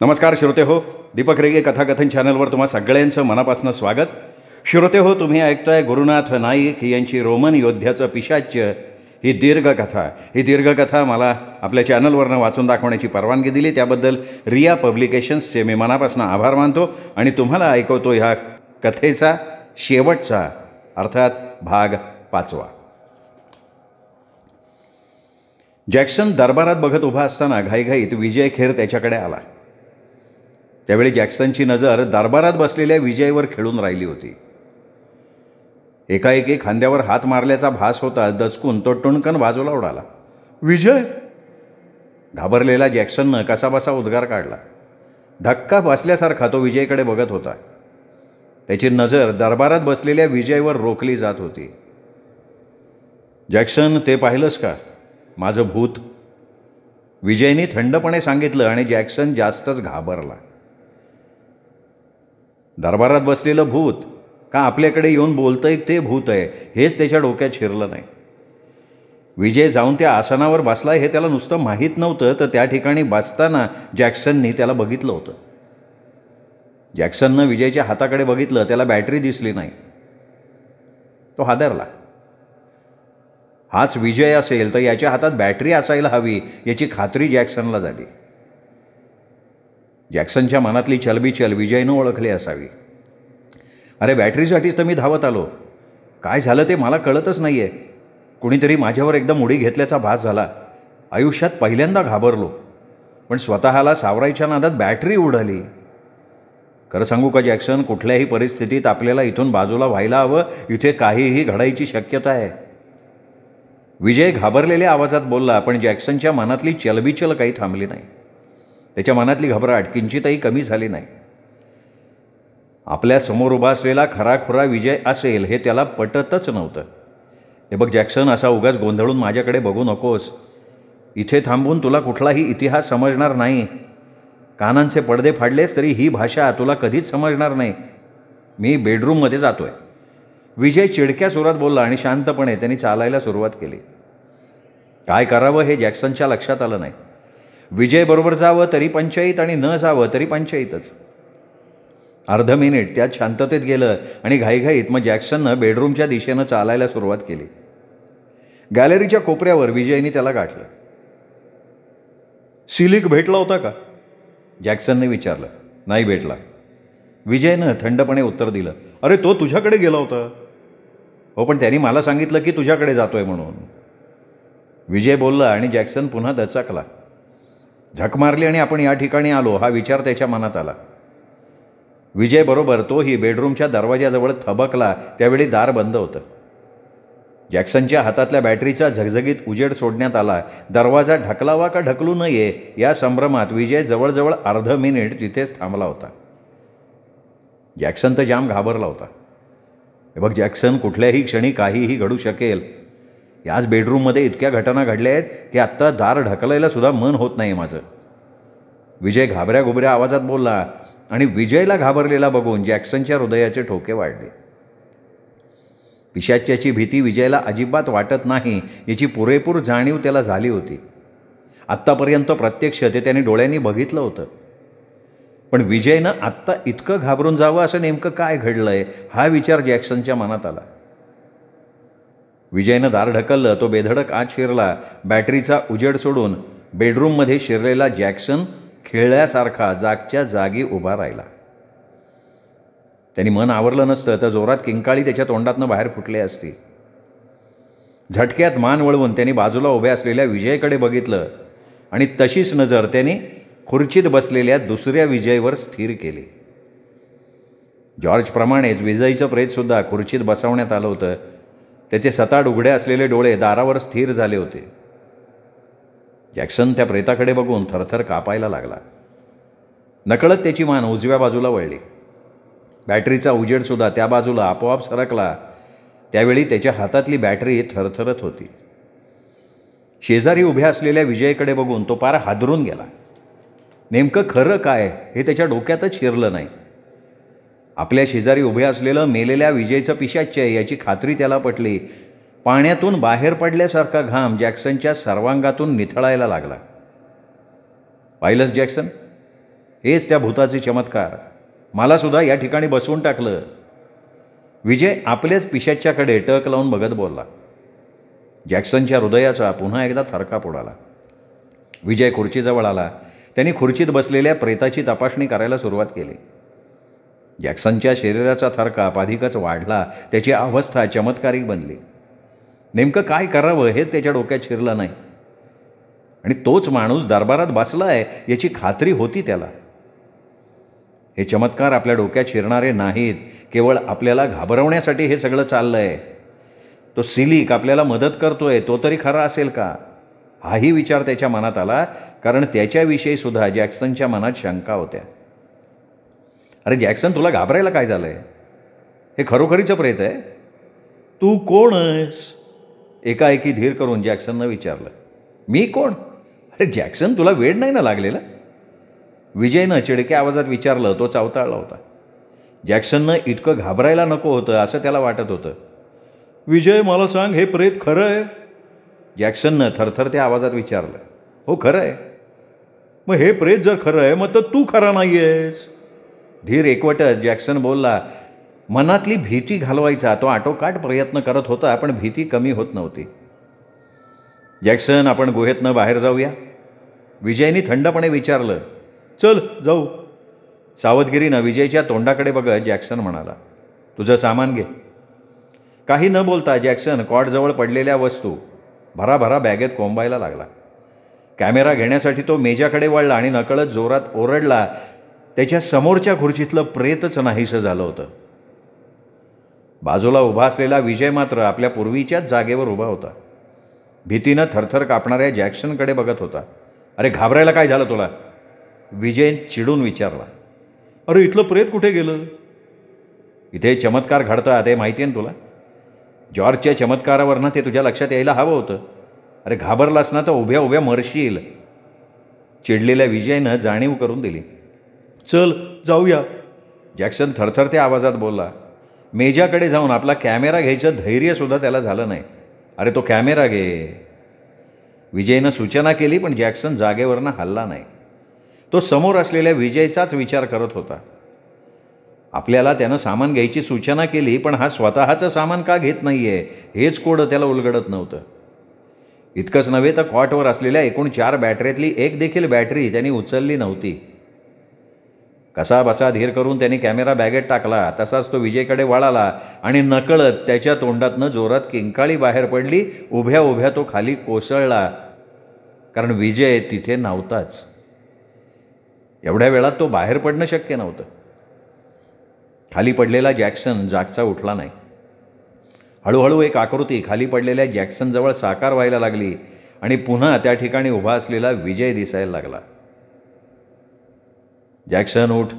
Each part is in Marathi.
नमस्कार श्रोते हो, दीपक रेगे कथाकथन चॅनलवर तुम्हा सगळ्यांचं मनापासून स्वागत. श्रोते हो, तुम्ही ऐकताय गुरुनाथ नाईक यांची रोमन योद्ध्याचं पिशाच्य ही दीर्घकथा मला आपल्या चॅनलवरनं वाचून दाखवण्याची परवानगी दिली. त्याबद्दल रिया पब्लिकेशन्सचे मी मनापासून आभार मानतो आणि तुम्हाला ऐकवतो ह्या कथेचा शेवटचा अर्थात भाग 5. जॅक्सन दरबारात बघत उभा असताना घाईघाईत विजय खेर त्याच्याकडे आला. त्यावेळी जॅक्सनची नजर दरबारात बसलेल्या विजयवर खेळून राहिली होती. एकाएकी खांद्यावर हात मारल्याचा भास होता. दचकून तो टुणकन बाजूला उडाला. विजय! घाबरलेला जॅक्सननं कसाबसा उद्गार काढला. धक्का बसल्यासारखा तो विजयकडे बघत होता. त्याची नजर दरबारात बसलेल्या विजयवर रोखली जात होती. जॅक्सन, ते पाहिलंस का? माझं भूत, विजयने थंडपणे सांगितलं आणि जॅक्सन जास्तच घाबरला. दरबारात बसलेलं भूत का आपल्याकडे येऊन बोलतंय ते भूत आहे हेच त्याच्या डोक्यात शिरलं नाही. विजय जाऊन त्या आसनावर बसलाय हे त्याला नुसतं माहीत नव्हतं, तर त्या ठिकाणी बसताना जॅक्सननी त्याला बघितलं होतं. जॅक्सननं विजयच्या हाताकडे बघितलं. त्याला बॅटरी दिसली नाही. तो हादरला. हाच विजय असेल तर याच्या हातात बॅटरी असायला हवी याची खात्री जॅक्सनला झाली. जॅक्सनच्या मनातली चलबिचल विजयनं ओळखली असावी. अरे, बॅटरीसाठीच तर मी धावत आलो. काय झालं ते मला कळतच नाही आहे. कुणीतरी माझ्यावर एकदम उडी घेतल्याचा भास झाला. आयुष्यात पहिल्यांदा घाबरलो, पण स्वतःला सावरायच्या नादात बॅटरी उडाली. खरं सांगू का जॅक्सन, कुठल्याही परिस्थितीत आपल्याला इथून बाजूला व्हायला हवं. इथे काहीही घडायची शक्यता आहे. विजय घाबरलेल्या आवाजात बोलला, पण जॅक्सनच्या मनातली चलबिचल काही थांबली नाही. त्याच्या मनातली घबराट किंचितही कमी झाली नाही. आपल्या समोर उभा असलेला खराखुरा विजय असेल हे त्याला पटतच नव्हतं. हे बघ जॅक्सन, असा उगाच गोंधळून माझ्याकडे बघू नकोस. इथे थांबून तुला कुठलाही इतिहास समजणार नाही. कानांचे पडदे फाडलेस तरी ही भाषा तुला कधीच समजणार नाही. मी बेडरूममध्ये जातोय. विजय चिडक्या सुरात बोलला आणि शांतपणे त्यांनी चालायला सुरुवात केली. काय करावं हे जॅक्सनच्या लक्षात आलं नाही. विजय बरोबर जावं तरी पंचायत आणि न जावं तरी पंचायतच. अर्ध मिनिट त्यात शांततेत गेलं आणि घाईघाईत मग जॅक्सननं बेडरूमच्या दिशेनं चालायला सुरुवात केली. गॅलरीच्या कोपऱ्यावर विजयने त्याला गाठलं. सिलिक भेटला होता का? जॅक्सनने विचारलं. नाही भेटला, विजयनं थंडपणे उत्तर दिलं. अरे, तो तुझ्याकडे गेला होता. हो, पण त्यांनी मला सांगितलं की तुझ्याकडे जातोय म्हणून, विजय बोलला आणि जॅक्सन पुन्हा दचकला. झक मारली आणि आपण या ठिकाणी आलो हा विचार त्याच्या मनात आला. विजय बरोबर तोही बेडरूमच्या दरवाजाजवळ थबकला. त्यावेळी दार बंद होतं. जॅक्सनच्या हातातल्या बॅटरीचा झगझगीत उजेड सोडण्यात आला. दरवाजा ढकलावा का ढकलू नये या संभ्रमात विजय जवळजवळ अर्ध मिनिट तिथेच थांबला होता. जॅक्सन तर जाम घाबरला होता. हे बघ जॅक्सन, कुठल्याही क्षणी काहीही घडू शकेल. याच बेडरूममध्ये इतक्या घटना घडल्या आहेत की आत्ता दार ढकलायला सुद्धा मन होत नाही माझं, विजय घाबऱ्या घुबऱ्या आवाजात बोलला. आणि विजयला घाबरलेला बघून जॅक्सनच्या हृदयाचे ठोके वाढले. पिशाच्याची भीती विजयला अजिबात वाटत नाही याची पुरेपूर जाणीव त्याला झाली होती. आत्तापर्यंत प्रत्यक्ष ते त्याने डोळ्यांनी बघितलं होतं. पण विजयनं आत्ता इतकं घाबरून जावं असं नेमकं काय घडलंय हा विचार जॅक्सनच्या मनात आला. विजयनं दार ढकललं. तो बेधडक आत शिरला. बॅटरीचा उजेड सोडून बेडरूममध्ये शिरलेला जॅक्सन खेळल्यासारखा जागच्या जागी उभा राहिला. त्यांनी मन आवरलं नसतं तर जोरात किंकाळी त्याच्या तोंडातनं बाहेर फुटली असती. झटक्यात मान वळवून त्यांनी बाजूला उभ्या असलेल्या विजयकडे बघितलं आणि तशीच नजर त्यांनी खुर्चीत बसलेल्या दुसऱ्या विजयवर स्थिर केली. जॉर्जप्रमाणेच विजयचं प्रेतसुद्धा खुर्चीत बसवण्यात आलं होतं. त्याचे सताड उघडे असलेले डोळे दारावर स्थिर झाले होते. जॅक्सन त्या प्रेताकडे बघून थरथर कापायला लागला. नकळत त्याची मान उजव्या बाजूला वळली. बॅटरीचा उजेडसुद्धा त्या बाजूला आपोआप सरकला. त्यावेळी त्याच्या हातातली बॅटरी थरथरत होती. शेजारी उभ्या असलेल्या विजयकडे बघून तो पार हादरून गेला. नेमकं खरं काय हे त्याच्या डोक्यातच शिरलं नाही. आपल्या शेजारी उभे असलेलं मेलेल्या विजयचं पिशाच्य आहे याची खात्री त्याला पटली. पाण्यातून बाहेर पडल्यासारखा घाम जॅक्सनच्या सर्वांगातून निथळायला लागला. पाहिलंस जॅक्सन, हेच त्या भूताचे चमत्कार. मलासुद्धा या ठिकाणी बसवून टाकलं. विजय आपल्याच पिशाच्याकडे टक लावून बघत बोलला. जॅक्सनच्या हृदयाचा पुन्हा एकदा थरकाप उडाला. विजय खुर्चीजवळ आला. त्यांनी खुर्चीत बसलेल्या प्रेताची तपासणी करायला सुरुवात केली. जॅक्सनच्या शरीराचा थरकाप अधिकच वाढला. त्याची अवस्था चमत्कारिक बनली. नेमकं काय करावं हे त्याच्या डोक्यात शिरलं नाही. आणि तोच माणूस दरबारात बसला आहे याची खात्री होती त्याला. हे चमत्कार आपल्या डोक्यात शिरणारे नाहीत. केवळ आपल्याला घाबरवण्यासाठी हे सगळं चाललं आहे. तो सिलिक आपल्याला मदत करतोय तो तरी खरा असेल का, हाही विचार त्याच्या मनात आला. कारण त्याच्याविषयी सुद्धा जॅक्सनच्या मनात शंका होत्या. अरे जॅक्सन, तुला घाबरायला काय झालं आहे? हे खरोखरीचं प्रेत आहे? तू कोण आहेस? एकाएकी धीर करून जॅक्सननं विचारलं. मी कोण? अरे जॅक्सन, तुला वेड नाही ना लागलेला? विजयनं चिडक्या आवाजात विचारलं. तो चावताळला होता. जॅक्सननं इतकं घाबरायला नको होतं असं त्याला वाटत होतं. विजय, मला सांग, हे प्रेत खरं आहे? जॅक्सननं थरथरत्या आवाजात विचारलं. हो, खरं आहे. मग हे प्रेत जर खरं आहे मग तर तू खरा नाही आहेस. धीर एकवटत जॅक्सन बोलला. मनातली भीती घालवायचा तो आटोकाट प्रयत्न करत होता, पण भीती कमी होत नव्हती. जॅक्सन, आपण गुहेतनं बाहेर जाऊया? विजयनी थंडपणे विचारलं. चल जाऊ. सावधगिरीनं विजयच्या तोंडाकडे बघत जॅक्सन म्हणाला. तुझं सामान घे. काही न बोलता जॅक्सन कॉटजवळ पडलेल्या वस्तू भराभरा बॅगेत कोंबायला लागला. कॅमेरा घेण्यासाठी तो मेजाकडे वळला आणि नकळत जोरात ओरडला. त्याच्या समोरच्या खुर्चीतलं प्रेतच नाहीसं झालं होतं. बाजूला उभा असलेला विजय मात्र आपल्या पूर्वीच्याच जागेवर उभा होता. भीतीनं थरथर कापणाऱ्या जॅक्सनकडे बघत होता. अरे घाबरायला काय झालं तुला? विजय चिडून विचारला. अरे इथलं प्रेत कुठे गेलं? इथे चमत्कार घडतात हे माहिती आहे ना तुला? जॉर्जच्या चमत्कारावरनं ते तुझ्या लक्षात यायला हवं होतं. अरे घाबरलास ना तर उभ्या उभ्या मरशील. चिडलेल्या विजयनं जाणीव करून दिली. चल जाऊया. जॅक्सन थरथरत्या आवाजात बोलला. मेजाकडे जाऊन आपला कॅमेरा घ्यायचं धैर्यसुद्धा त्याला झालं नाही. अरे तो कॅमेरा घे. विजयनं सूचना केली, पण जॅक्सन जागेवरनं हलला नाही. तो समोर असलेल्या विजयचाच विचार करत होता. आपल्याला त्यानं सामान घ्यायची सूचना केली, पण हा स्वतःचं सामान का घेत नाही आहे हेच कोडं त्याला उलगडत नव्हतं. इतकंच नव्हे तर कॉटवर असलेल्या एकूण 4 बॅटरीतली एक देखील बॅटरी त्यांनी उचलली नव्हती. कसा बसा धीर करून त्यांनी कॅमेरा बॅगेत टाकला. तसाच तो विजयकडे वळाला आणि नकळत त्याच्या तोंडातनं जोरात किंकाळी बाहेर पडली. उभ्या उभ्या तो खाली कोसळला, कारण विजय तिथे नव्हताच. एवढ्या वेळात तो बाहेर पडणं शक्य नव्हतं. खाली पडलेला जॅक्सन जागचा उठला नाही. हळूहळू एक आकृती खाली पडलेल्या जॅक्सनजवळ साकार व्हायला लागली आणि पुन्हा त्या ठिकाणी उभा असलेला विजय दिसायला लागला. जॅक्सन उठ.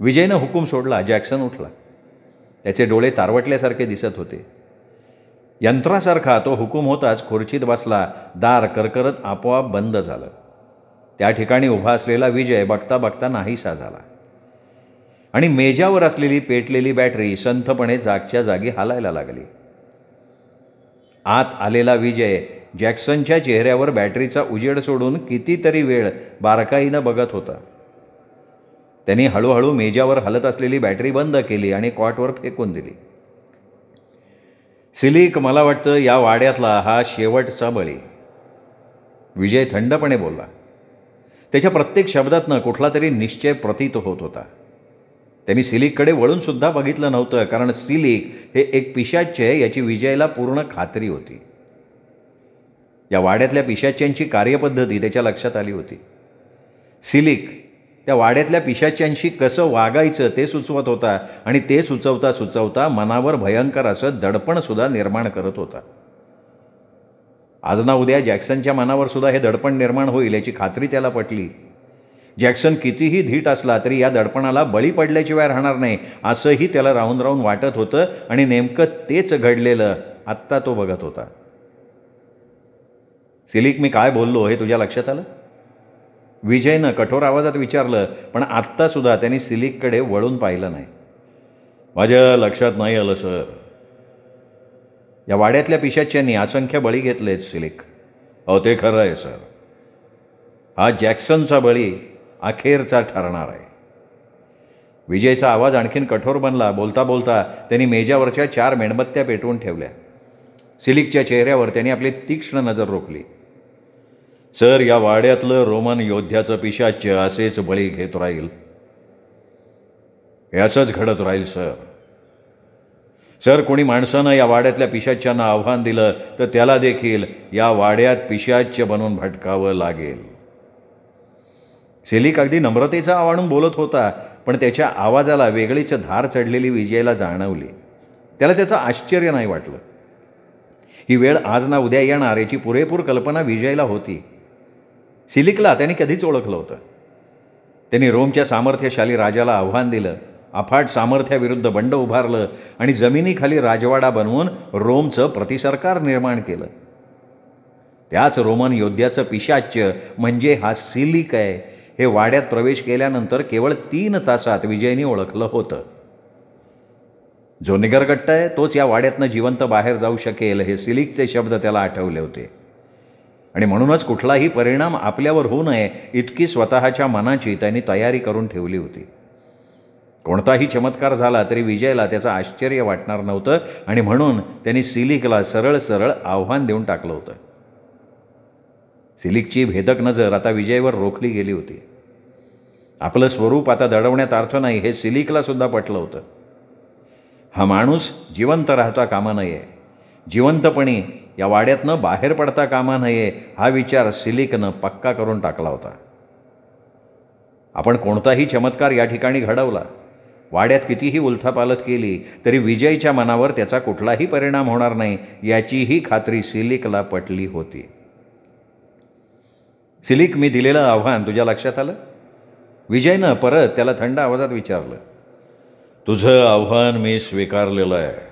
विजयनं हुकूम सोडला. जॅक्सन उठला. त्याचे डोळे तारवटल्यासारखे दिसत होते. यंत्रासारखा तो हुकूम होताच खुर्चीत बसला. दार करकरत आपोआप बंद झालं. त्या ठिकाणी उभा असलेला विजय बघता बघता नाहीसा झाला आणि मेजावर असलेली पेटलेली बॅटरी संथपणे जागच्या जागी हालायला लागली. आत आलेला विजय जॅक्सनच्या चेहऱ्यावर बॅटरीचा उजेड सोडून कितीतरी वेळ बारकाईनं बघत होता. त्यांनी हळूहळू मेजावर हलत असलेली बॅटरी बंद केली आणि कॉटवर फेकून दिली. सिलिक, मला वाटतं या वाड्यातला हा शेवटचा बळी. विजय थंडपणे बोलला. त्याच्या प्रत्येक शब्दातनं कुठला तरी निश्चय प्रतीत होत होता. त्यांनी सिलिककडे वळूनसुद्धा बघितलं नव्हतं, कारण सिलिक हे एक पिशाच्य आहे याची विजयला पूर्ण खात्री होती. या वाड्यातल्या पिशाच्यांची कार्यपद्धती त्याच्या लक्षात आली होती. सिलिक त्या वाड्यातल्या पिशाच्यांशी कसं वागायचं ते सुचवत होता आणि ते सुचवता सुचवता मनावर भयंकर असं दडपणसुद्धा निर्माण करत होता. आज ना उद्या जॅक्सनच्या मनावर सुद्धा हे दडपण निर्माण होईल याची खात्री त्याला पटली. जॅक्सन कितीही धीट असला तरी या दडपणाला बळी पडल्याशिवाय राहणार नाही असंही त्याला राहून राहून वाटत होतं आणि नेमकं तेच घडलेलं आत्ता तो बघत होता. सिलिक, मी काय बोललो हे तुझ्या लक्षात आलं? विजयनं कठोर आवाजात विचारलं, पण आत्तासुद्धा त्यांनी सिलिककडे वळून पाहिलं नाही. माझ्या लक्षात नाही आलं सर. या वाड्यातल्या पिशाच्यांनी असंख्य बळी घेतलेत सिलिक. अहो ते खरं आहे सर. हा जॅक्सनचा बळी अखेरचा ठरणार आहे. विजयचा आवाज आणखीन कठोर बनला. बोलता बोलता त्यांनी मेजावरच्या 4 मेणबत्त्या पेटवून ठेवल्या. सिलिकच्या चेहऱ्यावर त्यांनी आपली तीक्ष्ण नजर रोखली. सर, या वाड्यातलं रोमन योद्ध्याचं पिशाच्य असेच बळी घेत राहील. हे असंच घडत राहील सर. सर, कोणी माणसानं या वाड्यातल्या पिशाच्यांना आव्हान दिलं तर त्याला देखील या वाड्यात पिशाच्य बनून भटकावं लागेल. सिलिक अगदी नम्रतेचा आवाणून बोलत होता, पण त्याच्या आवाजाला वेगळीच धार चढलेली विजयला जाणवली. त्याला त्याचं आश्चर्य नाही वाटलं. ही वेळ आज ना उद्या येणार याची पुरेपूर कल्पना विजयला होती. सिलिकला त्यांनी कधीच ओळखलं होतं. त्यांनी रोमच्या सामर्थ्यशाली राजाला आव्हान दिलं, अफाट सामर्थ्याविरुद्ध बंड उभारलं आणि जमिनीखाली राजवाडा बनवून रोमचं प्रतिसरकार निर्माण केलं. त्याच रोमन योद्ध्याचं पिशाच्य म्हणजे हा सिलिक आहे हे वाड्यात प्रवेश केल्यानंतर केवळ 3 तासात विजयने ओळखलं होतं. जो निगरगट्ट आहे तोच या वाड्यातनं जिवंत बाहेर जाऊ शकेल हे सिलिकचे शब्द त्याला आठवले होते. आणि म्हणूनच कुठलाही परिणाम आपल्यावर होऊ नये इतकी स्वतःच्या मनाची त्यांनी तयारी करून ठेवली होती. कोणताही चमत्कार झाला तरी विजयला त्याचं आश्चर्य वाटणार नव्हतं आणि म्हणून त्यांनी सिलिकला सरळ सरळ आव्हान देऊन टाकलं होतं. सिलिकची भेदक नजर आता विजयवर रोखली गेली होती. आपलं स्वरूप आता दडवण्यात अर्थ नाही हे सिलिकला सुद्धा पटलं होतं. हा माणूस जिवंत राहता कामा नये, जिवंतपणी या वाड्यातनं बाहेर पडता कामा नये हा विचार सिलिकनं पक्का करून टाकला होता. आपण कोणताही चमत्कार या ठिकाणी घडवला, वाड्यात कितीही उलथापालथ केली तरी विजयच्या मनावर त्याचा कुठलाही परिणाम होणार नाही याचीही खात्री सिलिकला पटली होती. सिलिक, मी दिलेलं आव्हान तुझ्या लक्षात आलं? विजयनं परत त्याला थंड आवाजात विचारलं. तुझं आव्हान मी स्वीकारलेलं आहे.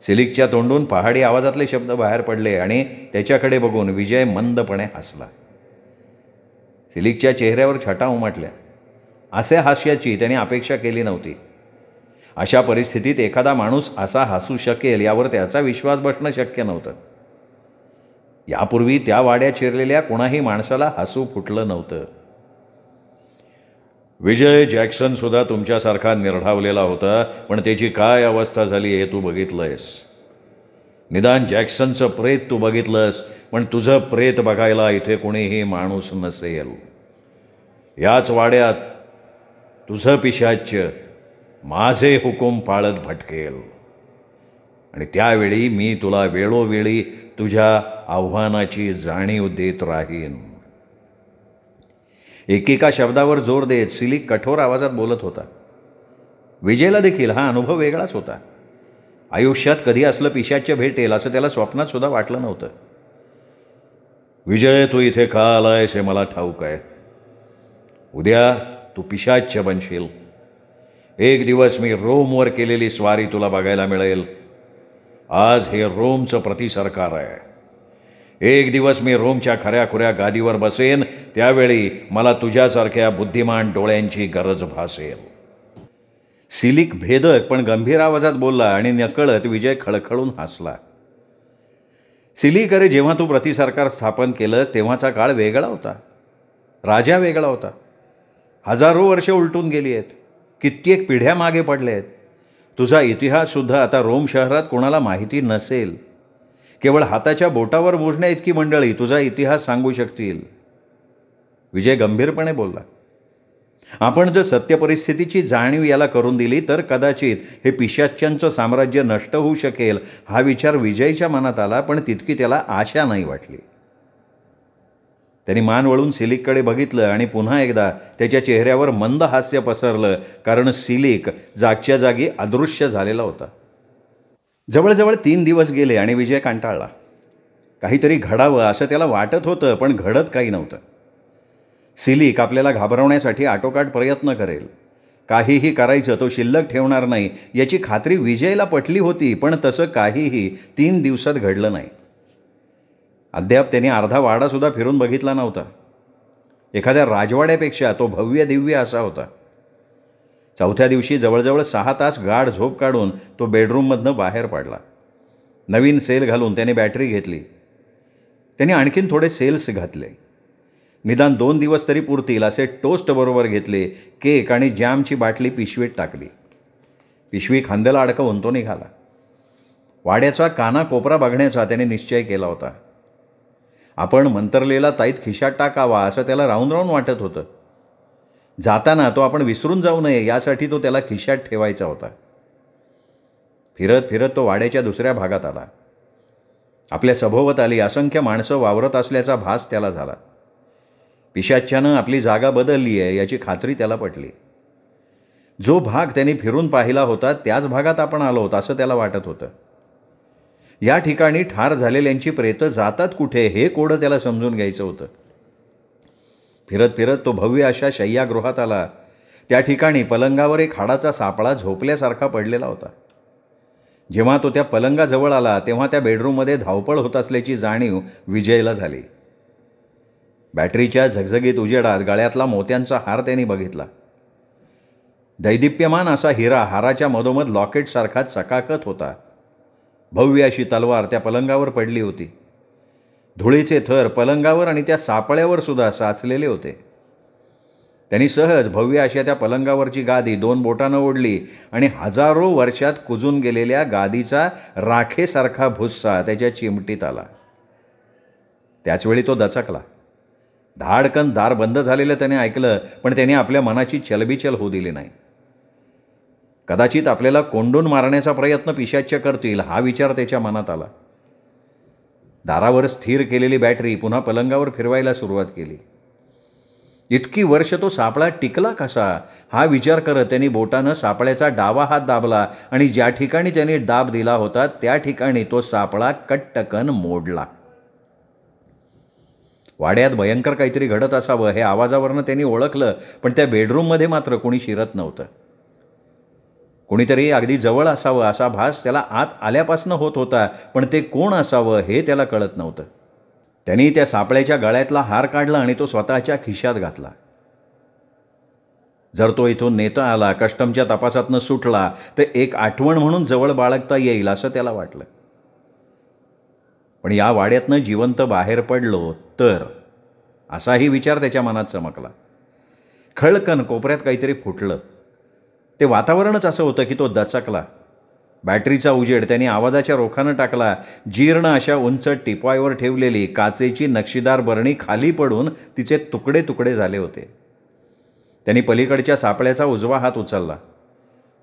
सिलिकच्या तोंडून पहाडी आवाजातले शब्द बाहेर पडले आणि त्याच्याकडे बघून विजय मंदपणे हसला. सिलिकच्या चेहऱ्यावर छटा उमटल्या. अशा हास्याची त्याने अपेक्षा केली नव्हती. अशा परिस्थितीत एखादा माणूस असा हसू शकेल यावर त्याचा विश्वास बसणं शक्य नव्हतं. यापूर्वी त्या वाड्यात शिरलेल्या कोणाही माणसाला हसू फुटलं नव्हतं. विजय, जॅक्सनसुद्धा तुमच्यासारखा निर्ढावलेला होता, पण त्याची काय अवस्था झाली हे तू बघितलंयस. निदान जॅक्सनचं प्रेत तू बघितलंस, पण तुझं प्रेत बघायला इथे कोणीही माणूस नसेल. याच वाड्यात तुझं पिशाच्य माझे हुकूम पाळत भटकेल आणि त्यावेळी मी तुला वेळोवेळी तुझ्या आव्हानाची जाणीव देत राहीन. एकेका शब्दावर जोर देत सिलिक कठोर आवाजात बोलत होता. विजयला देखील हा अनुभव वेगळाच होता. आयुष्यात कधी असलं पिशाच्य भेटेल असं त्याला स्वप्नात सुद्धा वाटलं नव्हतं. विजय, तू इथे का आलायस हे मला ठाऊक आहे. उद्या तू पिशाच्य बनशील. एक दिवस मी रोमवर केलेली स्वारी तुला बघायला मिळेल. आज हे रोमचं प्रतिसरकार आहे. एक दिवस मी रोमच्या खऱ्याखुऱ्या गादीवर बसेन, त्यावेळी मला तुझ्यासारख्या बुद्धिमान डोळ्यांची गरज भासेल. सिलिक भेदक पण गंभीर आवाजात बोलला आणि नकळत विजय खळखळून हसला. सिलिक, अरे, जेव्हा तू प्रतिसरकार स्थापन केलंस तेव्हाचा काळ वेगळा होता. राजा वेगळा होता. हजारो वर्ष उलटून गेली आहेत. कित्येक पिढ्या मागे पडल्या आहेत. तुझा इतिहाससुद्धा आता रोम शहरात कोणाला माहिती नसेल. केवळ हाताच्या बोटावर मोजण्या इतकी मंडळी तुझा इतिहास सांगू शकतील. विजय गंभीरपणे बोलला. आपण जर सत्य परिस्थितीची जाणीव याला करून दिली तर कदाचित हे पिशाच्यांचं साम्राज्य नष्ट होऊ शकेल हा विचार विजयच्या मनात आला, पण तितकी त्याला आशा नाही वाटली. त्यांनी मान वळून सिलिककडे बघितलं आणि पुन्हा एकदा त्याच्या चेहऱ्यावर मंद हास्य पसरलं, कारण सिलिक जागच्या जागी अदृश्य झालेला होता. जवळजवळ 3 दिवस गेले आणि विजय कंटाळला. काहीतरी घडावं असं त्याला वाटत होतं, पण घडत काही नव्हतं. सिलिक आपल्याला घाबरवण्यासाठी आटोकाट प्रयत्न करेल. काहीही करायचं तो शिल्लक ठेवणार नाही याची खात्री विजयला पटली होती, पण तसं काहीही 3 दिवसात घडलं नाही. अद्याप त्याने अर्धा वाडासुद्धा फिरून बघितला नव्हता. एखाद्या राजवाड्यापेक्षा तो भव्य दिव्य असा होता. 4थ्या दिवशी जवळजवळ 6 तास गाढ झोप काढून तो बेडरूममधनं बाहेर पडला. नवीन सेल घालून त्याने बॅटरी घेतली. त्याने आणखीन थोडे सेल्स घातले. निदान 2 दिवस तरी पुरतील असे टोस्ट बरोबर घेतले, केक आणि जॅमची बाटली पिशवीत टाकली. पिशवी खांद्याला अडकवून तो निघाला. वाड्याचा कानाकोपरा बघण्याचा त्याने निश्चय केला होता. आपण मंतरलेला ताईत खिशात टाकावा असं त्याला राहून राहून वाटत होतं. जाताना तो आपण विसरून जाऊ नये यासाठी तो त्याला खिशात ठेवायचा होता. फिरत फिरत तो वाड्याच्या दुसऱ्या भागात आला. आपल्या सभोवताली असंख्य माणसं वावरत असल्याचा भास त्याला झाला. पिशाच्यानं आपली जागा बदलली आहे याची खात्री त्याला पटली. जो भाग त्यांनी फिरून पाहिला होता त्याच भागात आपण आलो होतो असं त्याला वाटत होतं. या ठिकाणी ठार झालेल्यांची प्रेतं जातात कुठे हे कोडं त्याला समजून घ्यायचं होतं. फिरत फिरत तो भव्य अशा शय्यागृहात आला. त्या ठिकाणी पलंगावर एक हाडाचा सापळा झोपल्यासारखा पडलेला होता. जेव्हा तो त्या पलंगाजवळ आला तेव्हा त्या बेडरूममध्ये धावपळ होत असल्याची जाणीव विजयला झाली. बॅटरीच्या झगझगीत उजेडात गळ्यातला मोत्यांचा हार त्यांनी बघितला. दैदिप्यमान असा हिरा हाराच्या मधोमध लॉकेटसारखा चकाकत होता. भव्य अशी तलवार त्या पलंगावर पडली होती. धुळीचे थर पलंगावर आणि त्या सापळ्यावर सुद्धा साचलेले होते. त्यांनी सहज भव्य अशा त्या पलंगावरची गादी 2 बोटानं ओढली आणि हजारो वर्षात कुजून गेलेल्या गादीचा राखेसारखा भुस्सा त्याच्या चिमटीत आला. त्याचवेळी तो दचकला. धाडकन दार बंद झालेलं त्याने ऐकलं, पण त्याने आपल्या मनाची चलबिचल होऊ दिली नाही. कदाचित आपल्याला कोंडून मारण्याचा प्रयत्न पिशाच्य करतील हा विचार त्याच्या मनात आला. दारावर स्थिर केलेली बॅटरी पुन्हा पलंगावर फिरवायला सुरुवात केली. इतकी वर्ष तो सापळा टिकला कसा हा विचार करत त्यांनी बोटानं सापळ्याचा डावा हात दाबला आणि ज्या ठिकाणी त्यांनी दाब दिला होता त्या ठिकाणी तो सापळा कट्टकन मोडला. वाड्यात भयंकर काहीतरी घडत असावं हे आवाजावरनं त्यांनी ओळखलं, पण त्या बेडरूममध्ये मात्र कोणी शिरत नव्हतं. कोणीतरी अगदी जवळ असावं असा भास त्याला आत आल्यापासनं होत होता, पण ते कोण असावं हे त्याला कळत नव्हतं. त्यांनी त्या सापळ्याच्या गळ्यातला हार काढला आणि तो स्वतःच्या खिशात घातला. जर तो इथून नेता आला, कस्टमच्या तपासातनं सुटला, तर एक आठवण म्हणून जवळ बाळगता येईल असं त्याला वाटलं. पण या वाड्यातनं जिवंत बाहेर पडलो तर असाही विचार त्याच्या मनात चमकला. खळकन कोपऱ्यात काहीतरी फुटलं. ते वातावरणच असं होतं की तो दचकला. बॅटरीचा उजेड त्यांनी आवाजाच्या रोखानं टाकला. जीर्ण अशा उंच टिपॉयवर ठेवलेली काचेची नक्षीदार बरणी खाली पडून तिचे तुकडे तुकडे झाले होते. त्यांनी पलीकडच्या सापळ्याचा उजवा हात उचलला.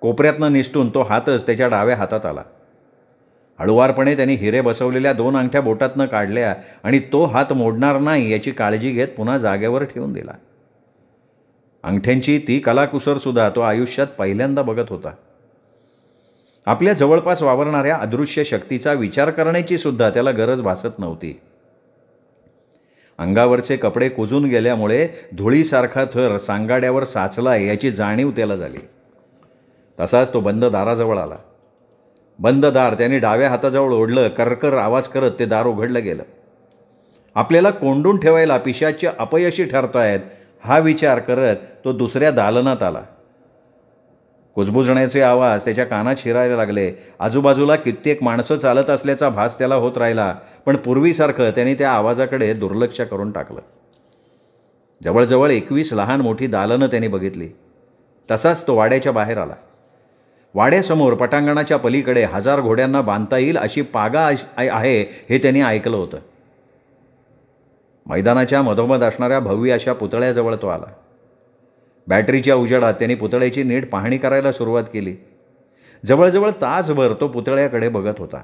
कोपऱ्यातनं निसटून तो हातच त्याच्या डाव्या हातात आला. हळुवारपणे त्यांनी हिरे बसवलेल्या 2 अंगठ्या बोटातनं काढल्या आणि तो हात मोडणार नाही याची काळजी घेत पुन्हा जागेवर ठेवून दिला. अंगठ्यांची ती कलाकुसरसुद्धा तो आयुष्यात पहिल्यांदा बघत होता. आपल्या जवळपास वावरणाऱ्या अदृश्य शक्तीचा विचार करण्याची सुद्धा त्याला गरज भासत नव्हती. अंगावरचे कपडे कुजून गेल्यामुळे धुळीसारखा थर सांगाड्यावर साचला याची जाणीव त्याला झाली. तसाच तो बंद दाराजवळ आला. बंद दार त्याने डाव्या हाताजवळ ओढलं. करकर आवाज करत ते दार उघडलं गेलं. आपल्याला कोंडून ठेवायला पिशाच्य अपयशी ठरतायत हा विचार करत तो दुसऱ्या दालनात आला. कुजबुजण्याचे आवाज त्याच्या कानात शिरायला लागले. आजूबाजूला कित्येक माणसं चालत असल्याचा भास त्याला होत राहिला, पण पूर्वीसारखं त्याने त्या आवाजाकडे दुर्लक्ष करून टाकलं. जवळजवळ 21 लहान मोठी दालनं त्याने बघितली. तसाच तो वाड्याच्या बाहेर आला. वाड्यासमोर पटांगणाच्या पलीकडे 1000 घोड्यांना बांधता येईल अशी पागा आहे हे त्यांनी ऐकलं होतं. मैदानाच्या मधोमध असणाऱ्या भव्य अशा पुतळ्याजवळ तो आला. बॅटरीच्या उजेडात त्यांनी पुतळ्याची नीट पाहणी करायला सुरुवात केली. जवळजवळ तासभर तो पुतळ्याकडे बघत होता.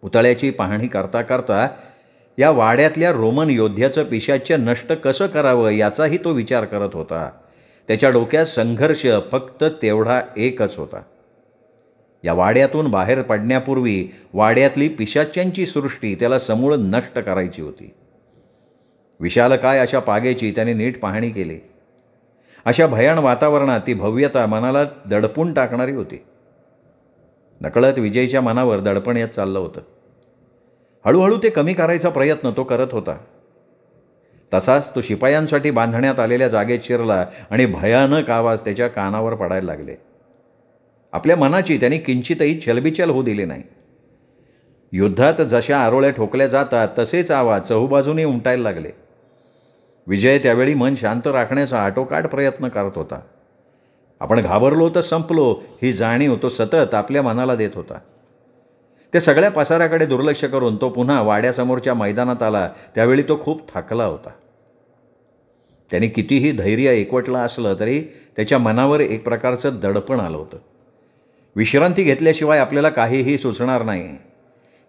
पुतळ्याची पाहणी करता करता या वाड्यातल्या रोमन योद्ध्याचं पिशाच्य नष्ट कसं करावं याचाही तो विचार करत होता. त्याच्या डोक्यात संघर्ष फक्त तेवढा एकच होता. या वाड्यातून बाहेर पडण्यापूर्वी वाड्यातली पिशाच्यांची सृष्टी त्याला समूळ नष्ट करायची होती. विशालकाय अशा पागेची त्याने नीट पाहणी केली. अशा भयान वातावरणात ती भव्यता मनाला दडपून टाकणारी होती. नकळत विजयच्या मनावर दडपण येत चाललं होतं. हळूहळू ते कमी करायचा प्रयत्न तो करत होता. तसाच तो शिपायांसाठी बांधण्यात आलेल्या जागेत शिरला आणि भयानक आवाज त्याच्या कानावर पडायला लागले. आपल्या मनाची त्यांनी किंचितही छलबिचल होऊ दिली नाही. युद्धात जशा आरोळ्या ठोकल्या जातात तसेच आवाज चहूबाजूने उमटायला लागले. विजय त्यावेळी मन शांत राखण्याचा आटोकाट प्रयत्न करत होता. आपण घाबरलो तर संपलो ही जाणीव तो सतत आपल्या मनाला देत होता. त्या सगळ्या पसाऱ्याकडे दुर्लक्ष करून तो पुन्हा वाड्यासमोरच्या मैदानात आला. त्यावेळी तो खूप थकला होता. त्याने कितीही धैर्य एकवटलं असलं तरी त्याच्या मनावर एक प्रकारचं दडपण आलं होतं. विश्रांती घेतल्याशिवाय आपल्याला काहीही सुचणार नाही.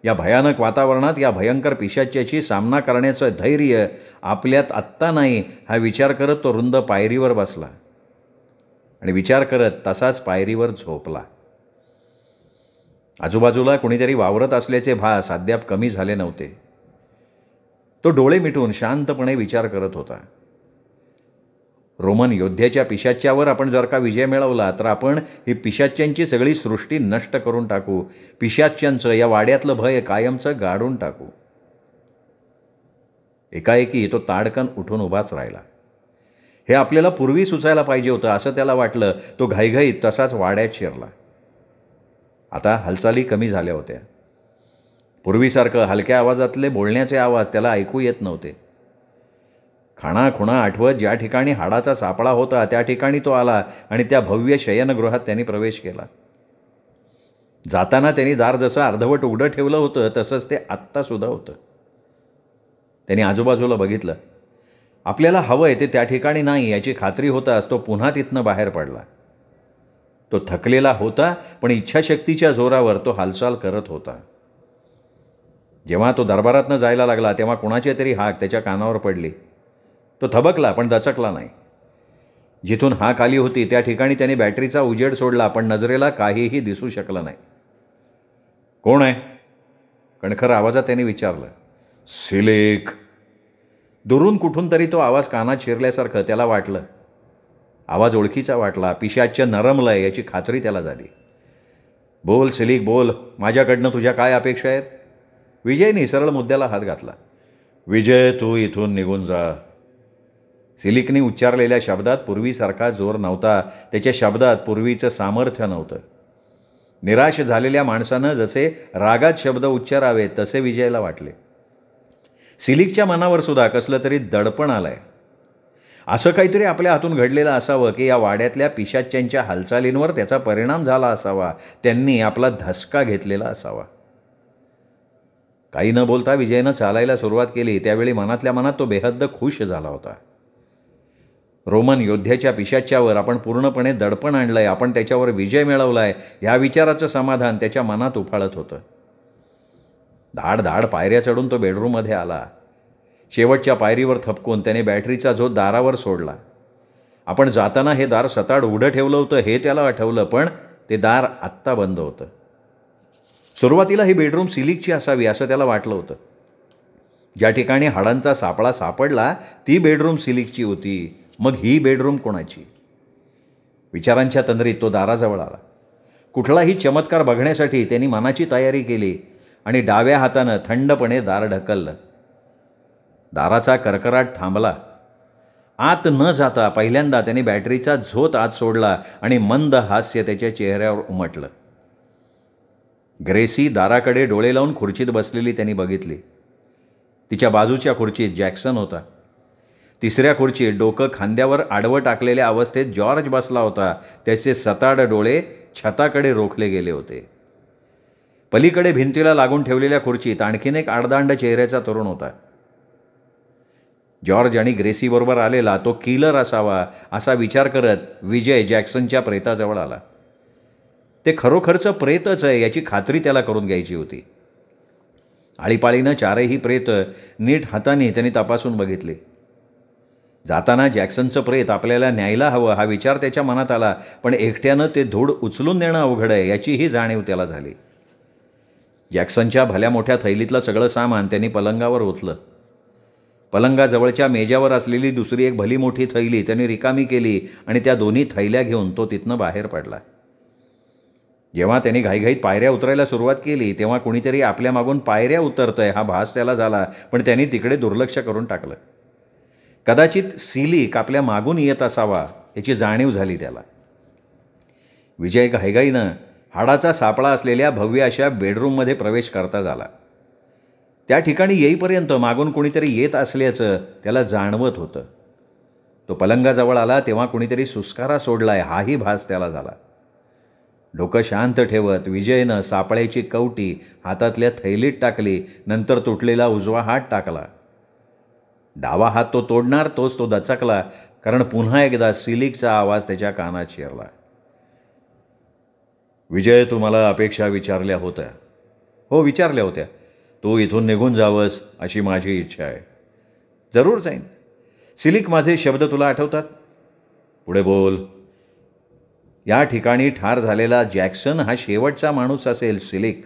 या भयानक वातावरणात या भयंकर पिशाच्याशी सामना करण्याचं धैर्य आपल्यात आत्ता नाही हा विचार करत तो रुंद पायरीवर बसला आणि विचार करत तसाच पायरीवर झोपला. आजूबाजूला कुणीतरी वावरत असल्याचे भास अद्याप कमी झाले नव्हते. तो डोळे मिटून शांतपणे विचार करत होता. रोमन योद्ध्याच्या पिशाच्यावर आपण जर का विजय मिळवला तर आपण ही पिशाच्यांची सगळी सृष्टी नष्ट करून टाकू. पिशाच्यांचं या वाड्यातलं भय कायमचं गाडून टाकू. एकाएकी तो ताडकन उठून उभाच राहिला. हे आपल्याला पूर्वी सुचायला पाहिजे होतं असं त्याला वाटलं. तो घाईघाईत तसाच वाड्यात शिरला. आता हालचाली कमी झाल्या होत्या. पूर्वीसारखं हलक्या आवाजातले बोलण्याचे आवाज त्याला ऐकू येत नव्हते. खाणाखुणा आठवत ज्या ठिकाणी हाडाचा सापळा होता त्या ठिकाणी तो आला आणि त्या भव्य शयनगृहात त्यांनी प्रवेश केला. जाताना त्यांनी दार जसं अर्धवट उघडं ठेवलं होतं तसंच ते आत्तासुद्धा होतं. त्यांनी आजूबाजूला बघितलं. आपल्याला हवं आहे ते त्या ठिकाणी नाही याची खात्री होताच तो पुन्हा तिथनं बाहेर पडला. तो थकलेला होता पण इच्छाशक्तीच्या जोरावर तो हालचाल करत होता. जेव्हा तो दरबारातनं जायला लागला तेव्हा कुणाची तरी हाक त्याच्या कानावर पडली. तो थबकला पण दचकला नाही. जिथून हाक आली होती त्या ठिकाणी त्याने बॅटरीचा उजेड सोडला पण नजरेला काहीही दिसू शकलं नाही. कोण आहे? कणखर आवाजात त्याने विचारलं. सिलिक. दुरून कुठून तरी तो आवाज कानात शिरल्यासारखं त्याला वाटलं. आवाज ओळखीचा वाटला. पिशाच्य नरमलंय याची खात्री त्याला झाली. बोल सिलिक बोल. माझ्याकडनं तुझ्या काय अपेक्षा आहेत? विजयने सरळ मुद्द्याला हात घातला. विजय तू इथून निघून जा. सिलिकने उच्चारलेल्या शब्दात पूर्वीसारखा जोर नव्हता. त्याच्या शब्दात पूर्वीचं सामर्थ्य नव्हतं. निराश झालेल्या माणसानं जसे रागात शब्द उच्चारावे तसे विजयला वाटले. सिलिकच्या मनावर सुद्धा कसलं तरी दडपण आलंय. असं काहीतरी आपल्या हातून घडलेलं असावं की या वाड्यातल्या पिशाच्यांच्या हालचालींवर त्याचा परिणाम झाला असावा. त्यांनी आपला धसका घेतलेला असावा. काही न बोलता विजयनं चालायला सुरुवात केली. त्यावेळी मनातल्या मनात तो बेहद्द खुश झाला होता. रोमन योद्ध्याच्या पिशाच्यावर आपण पूर्णपणे दडपण आणलंय. आपण त्याच्यावर विजय मिळवलाय ह्या विचाराचं समाधान त्याच्या मनात उफाळत होतं. धाड धाड पायऱ्या चढून तो बेडरूममध्ये आला. शेवटच्या पायरीवर थपकून त्याने बॅटरीचा झोत दारावर सोडला. आपण जाताना हे दार सताड उघडं ठेवलं होतं हे त्याला आठवलं पण ते दार आत्ता बंद होतं. सुरुवातीला ही बेडरूम सिलिकची असावी असं त्याला वाटलं होतं. ज्या ठिकाणी हाडांचा सापळा सापडला ती बेडरूम सिलिकची होती. मग ही बेडरूम कोणाची? विचारांच्या तंद्रीत तो दाराजवळ आला. कुठलाही चमत्कार बघण्यासाठी त्यांनी मनाची तयारी केली आणि डाव्या हातानं थंडपणे दार ढकललं. दाराचा करकराट थांबला. आत न जाता पहिल्यांदा त्याने बॅटरीचा झोत आत सोडला आणि मंद हास्य त्याच्या चेहऱ्यावर उमटलं. ग्रेसी दाराकडे डोळे लावून खुर्चीत बसलेली त्यांनी बघितली. तिच्या बाजूच्या खुर्चीत जॅक्सन होता. तिसऱ्या खुर्चीत डोकं खांद्यावर आडवं टाकलेल्या अवस्थेत जॉर्ज बसला होता. त्याचे सताड डोळे छताकडे रोखले गेले होते. पलीकडे भिंतीला लागून ठेवलेल्या खुर्चीत आणखीन एक आडदांड चेहऱ्याचा तरुण होता. जॉर्ज आणि ग्रेसीबरोबर आलेला तो किलर असावा असा विचार करत विजय जॅक्सनच्या प्रेताजवळ आला. ते खरोखरचं प्रेतच आहे याची खात्री त्याला करून घ्यायची होती. आळीपाळीनं चारही प्रेत नीट हाताने त्यांनी तपासून बघितले. जाताना जॅक्सनचं प्रेत आपल्याला न्यायला हवं हा विचार त्याच्या मनात आला पण एकट्यानं ते धूळ उचलून नेणं अवघड आहे याचीही जाणीव त्याला झाली. जॅक्सनच्या भल्या मोठ्या थैलीतलं सगळं सामान त्यांनी पलंगावर ओतलं. पलंगाजवळच्या मेजावर असलेली दुसरी एक भली मोठी थैली त्यांनी रिकामी केली आणि त्या दोन्ही थैल्या घेऊन तो तिथनं बाहेर पडला. जेव्हा त्यांनी घाईघाईत पायऱ्या उतरायला सुरुवात केली तेव्हा कुणीतरी आपल्या मागून पायऱ्या उतरतंय हा भास त्याला झाला पण त्यांनी तिकडे दुर्लक्ष करून टाकलं. कदाचित सिलिक आपल्या मागून येत असावा याची जाणीव झाली त्याला. विजय घाईघाईनं हाडाचा सापळा असलेल्या भव्य अशा बेडरूममध्ये प्रवेश करता झाला. त्या ठिकाणी येईपर्यंत मागून कुणीतरी येत असल्याचं त्याला जाणवत होतं. तो पलंगाजवळ आला तेव्हा कुणीतरी सुस्कारा सोडलाय हाही भास त्याला झाला. डोकं शांत ठेवत विजयनं सापळ्याची कवटी हातातल्या थैलीत टाकली. नंतर तुटलेला उजवा हात टाकला. डावा हात तो तोडणार तोच तो दचकला, कारण पुन्हा एकदा सिलिकचा आवाज त्याच्या कानात शिरला. विजय, तू मला अपेक्षा विचारल्या होत्या. हो, विचारल्या होत्या. तू इथून निघून जावंस अशी माझी इच्छा आहे. जरूर जाईन. सिलिक, माझे शब्द तुला आठवतात? पुढे बोल. या ठिकाणी ठार झालेला जॅक्सन हा शेवटचा माणूस असेल सिलिक.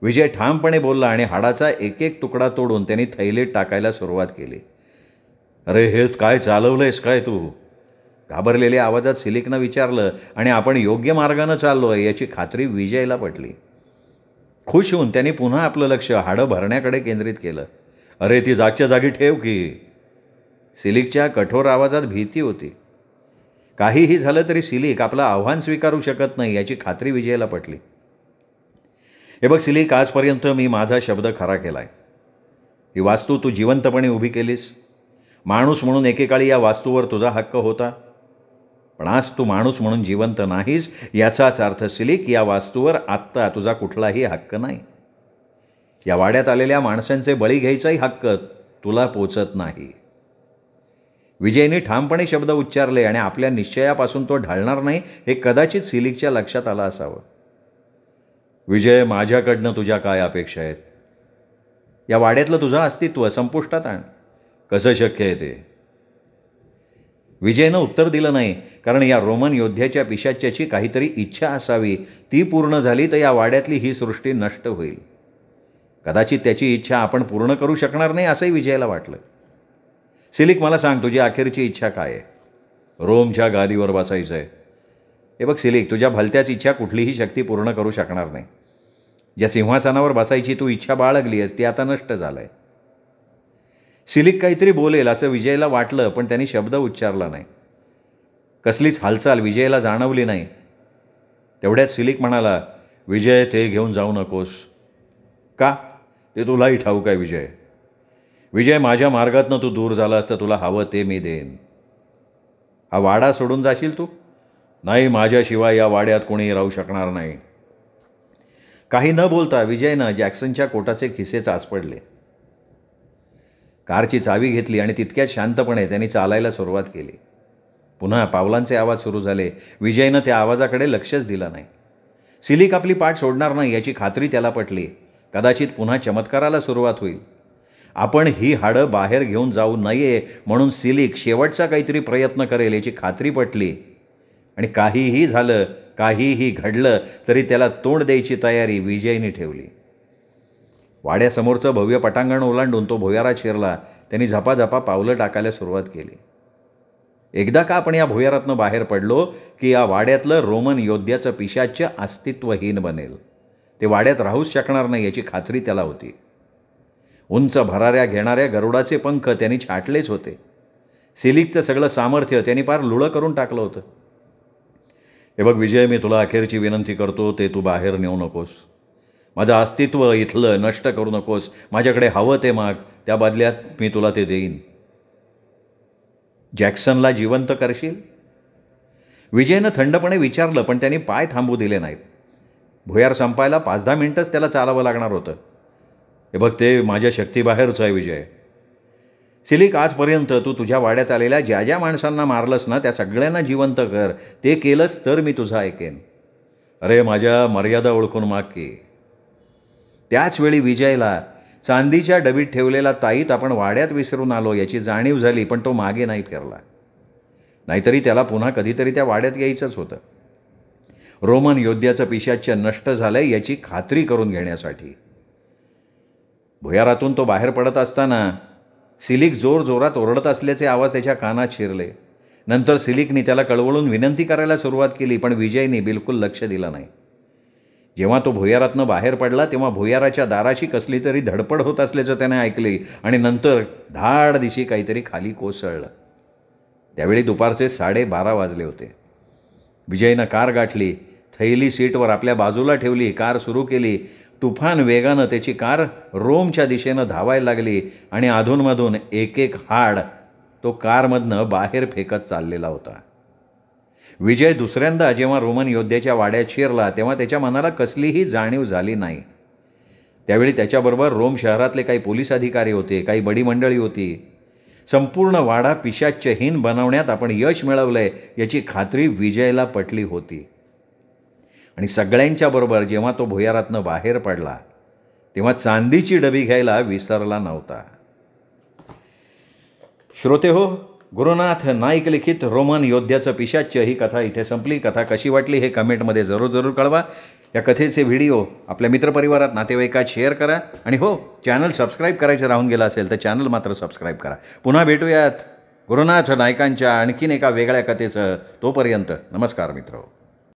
विजय ठामपणे बोलला आणि हाडाचा एक एक तुकडा तोडून त्यांनी थैलीत टाकायला सुरुवात केली. अरे, हे काय चालवलंयस काय तू? घाबरलेल्या आवाजात सिलिकनं विचारलं. आणि आपण योग्य मार्गानं चाललो आहे याची खात्री विजयला पटली. खुश होऊन त्यांनी पुन्हा आपलं लक्ष हाडं भरण्याकडे केंद्रित केलं. अरे, ती जागच्या जागी ठेव की. सिलिकच्या कठोर आवाजात भीती होती. काहीही झालं तरी सिलिक आपलं आव्हान स्वीकारू शकत नाही याची खात्री विजयला पटली. हे बघ सिलिक, आजपर्यंत मी माझा शब्द खरा केला आहे. ही वास्तू तू जिवंतपणे उभी केलीस. माणूस म्हणून एकेकाळी या वास्तूवर तुझा हक्क होता. पण आज तू माणूस म्हणून जिवंत नाहीस. याचाच अर्थ सिलिक, या वास्तूवर आत्ता तुझा कुठलाही हक्क नाही. या वाड्यात आलेल्या माणसांचे बळी घ्यायचाही हक्क तुला पोचत नाही. विजयने ठामपणे शब्द उच्चारले आणि आपल्या निश्चयापासून तो ढळणार नाही हे कदाचित सिलिकच्या लक्षात आलं असावं. विजय, माझ्याकडनं तुझ्या काय अपेक्षा आहेत? या वाड्यातलं तुझं अस्तित्व संपुष्टात आण. कसं शक्य आहे ते? विजयनं उत्तर दिलं नाही, कारण या रोमन योद्ध्याच्या पिशाच्याची काहीतरी इच्छा असावी. ती पूर्ण झाली तर या वाड्यातली ही सृष्टी नष्ट होईल. कदाचित त्याची इच्छा आपण पूर्ण करू शकणार नाही असंही विजयला वाटलं. सिलिक, मला सांग, तुझी अखेरची इच्छा काय आहे? रोमच्या गादीवर बसायचं आहे. हे बघ सिलिक, तुझ्या भलत्याच इच्छा कुठलीही शक्ती पूर्ण करू शकणार नाही. ज्या सिंहासनावर बसायची तू इच्छा बाळगली आहेस ती आता नष्ट झालं आहे. सिलिक काहीतरी बोलेल असं विजयला वाटलं, पण त्यांनी शब्द उच्चारला नाही. कसलीच हालचाल विजयला जाणवली नाही. तेवढ्यात सिलिक म्हणाला, विजय, ते घेऊन जाऊ नकोस. का? ते तुलाही ठाऊक आहे विजय. विजय, माझ्या मार्गातनं तू दूर झाला असतं तुला हवं ते मी देईन. हा वाडा सोडून जाशील तू? नाही, माझ्याशिवाय या वाड्यात कोणी राहू शकणार नाही. काही न बोलता विजयनं जॅक्सनच्या कोटाचे खिसे चाचपडले. कारची चावी घेतली आणि तितक्यात शांतपणे त्यांनी चालायला सुरुवात केली. पुन्हा पावलांचे आवाज सुरू झाले. विजयनं त्या आवाजाकडे लक्षच दिलं नाही. सिलिक आपली पाठ सोडणार नाही याची खात्री त्याला पटली. कदाचित पुन्हा चमत्काराला सुरुवात होईल. आपण ही हाडं बाहेर घेऊन जाऊ नये म्हणून सिलिक शेवटचा काहीतरी प्रयत्न करेल याची खात्री पटली. आणि काहीही झालं, काहीही घडलं तरी त्याला तोंड द्यायची तयारी विजयने ठेवली. वाड्यासमोरचं भव्य पटांगण ओलांडून तो भुयारात शिरला. त्यांनी झपाझपा पावलं टाकायला सुरुवात केली. एकदा का आपण या भुयारातनं बाहेर पडलो की या वाड्यातलं रोमन योद्ध्याचं पिशाच्य अस्तित्वहीन बनेल. ते वाड्यात राहूच शकणार नाही याची खात्री त्याला होती. उंच भराऱ्या घेणाऱ्या गरुडाचे पंख त्यांनी छाटलेच होते. सिलिकचं सगळं सामर्थ्य त्यांनी पार लुळं करून टाकलं होतं. हे बघ विजय, मी तुला अखेरची विनंती करतो, ते तू बाहेर नेऊ नकोस. माझं अस्तित्व इथलं नष्ट करू नकोस. माझ्याकडे हवं ते माग, त्या बदल्यात मी तुला ते देईन. जॅक्सनला जिवंत करशील? विजयनं थंडपणे विचारलं, पण त्यांनी पाय थांबू दिले नाहीत. भुयार संपायला 5-10 मिनिटच त्याला चालावं लागणार होतं. हे बघ, ते माझ्या शक्तीबाहेरच आहे विजय. सिलिक, आजपर्यंत तू तुझ्या वाड्यात आलेल्या ज्या ज्या माणसांना मारलंस ना त्या सगळ्यांना जिवंत कर. ते केलंस तर मी तुझं ऐकेन. अरे, माझ्या मर्यादा ओळखून माग की. त्याचवेळी विजयला चांदीच्या डबीत ठेवलेला ताईत आपण वाड्यात विसरून आलो याची जाणीव झाली, पण तो मागे नाही फिरला. नाहीतरी त्याला पुन्हा कधीतरी त्या वाड्यात यायचंच होतं. रोमन योद्ध्याचं पिशाच्य नष्ट झालंय याची खात्री करून घेण्यासाठी. भुयारातून तो बाहेर पडत असताना सिलिक जोरजोरात ओरडत असल्याचे आवाज त्याच्या कानात शिरले. नंतर सिलिकने त्याला कळवळून विनंती करायला सुरुवात केली, पण विजयने बिलकुल लक्ष दिलं नाही. जेव्हा तो भुयारातनं बाहेर पडला तेव्हा भुयाराच्या दाराशी कसली तरी धडपड होत असल्याचं त्याने ऐकले आणि नंतर धाड दिशी काहीतरी खाली कोसळलं. त्यावेळी दुपारचे 12:30 वाजले होते. विजयनं कार गाठली, थैली सीटवर आपल्या बाजूला ठेवली, कार सुरू केली. तुफान वेगानं त्याची कार रोमच्या दिशेनं धावायला लागली आणि अधूनमधून एक एक हाड तो कारमधनं बाहेर फेकत चाललेला होता. विजय दुसऱ्यांदा जेव्हा रोमन योद्ध्याच्या वाड्यात शिरला तेव्हा त्याच्या मनाला कसलीही जाणीव झाली नाही. त्यावेळी त्याच्याबरोबर रोम शहरातले काही पोलीस अधिकारी होते, काही बडी मंडळी होती. संपूर्ण वाडा पिशाच्यहीन बनवण्यात आपण यश मिळवलंय याची खात्री विजयला पटली होती. आणि सगळ्यांच्या बरोबर जेव्हा तो भुयारातनं बाहेर पडला तेव्हा चांदीची डबी घ्यायला विसरला नव्हता. श्रोते हो, गुरुनाथ नाईक लिखित रोमन योद्ध्याचं पिशाच्य ही कथा इथे संपली. कथा कशी वाटली हे कमेंटमध्ये जरूर कळवा. या कथेचे व्हिडिओ आपल्या मित्रपरिवारात, नातेवाईकात शेअर करा. आणि हो, चॅनल सबस्क्राईब करायचं राहून गेलं असेल तर चॅनल मात्र सबस्क्राईब करा. पुन्हा भेटूयात गुरुनाथ नाईकांच्या आणखीन एका वेगळ्या कथेसह. तोपर्यंत नमस्कार मित्र.